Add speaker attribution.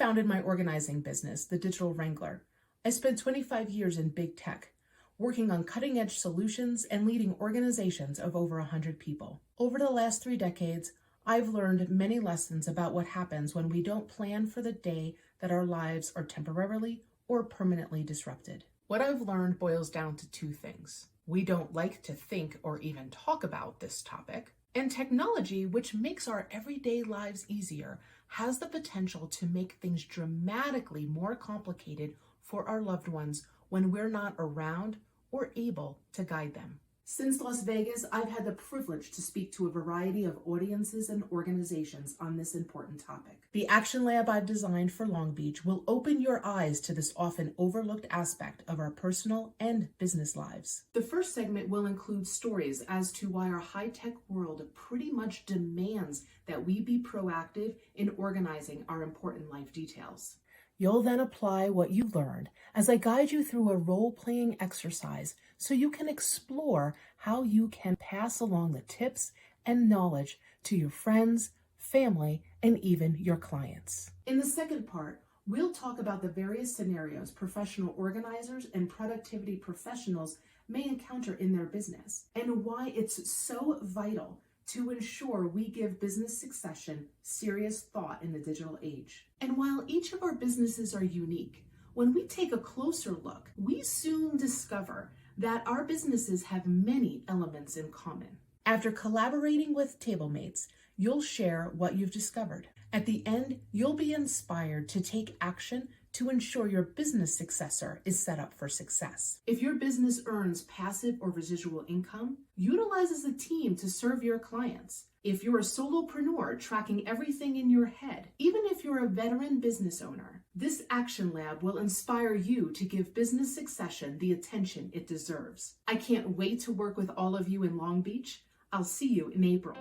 Speaker 1: founded my organizing business, The Digital Wrangler. I spent 25 years in big tech, working on cutting-edge solutions and leading organizations of over 100 people. Over the last 3 decades, I've learned many lessons about what happens when we don't plan for the day that our lives are temporarily or permanently disrupted. What I've learned boils down to 2 things. We don't like to think or even talk about this topic, and technology, which makes our everyday lives easier, has the potential to make things dramatically more complicated for our loved ones when we're not around or able to guide them. Since Las Vegas, I've had the privilege to speak to a variety of audiences and organizations on this important topic. The Action Lab I've designed for Long Beach will open your eyes to this often overlooked aspect of our personal and business lives. The first segment will include stories as to why our high-tech world pretty much demands that we be proactive in organizing our important life details. You'll then apply what you learned as I guide you through a role-playing exercise so you can explore how you can pass along the tips and knowledge to your friends, family, and even your clients. In the second part, we'll talk about the various scenarios professional organizers and productivity professionals may encounter in their business and why it's so vital to ensure we give business succession serious thought in the digital age. And while each of our businesses are unique, when we take a closer look, we soon discover that our businesses have many elements in common. After collaborating with tablemates, you'll share what you've discovered. At the end, you'll be inspired to take action to ensure your business successor is set up for success. If your business earns passive or residual income, utilize as a team to serve your clients. If you're a solopreneur tracking everything in your head, even if you're a veteran business owner, this Action Lab will inspire you to give business succession the attention it deserves. I can't wait to work with all of you in Long Beach. I'll see you in April.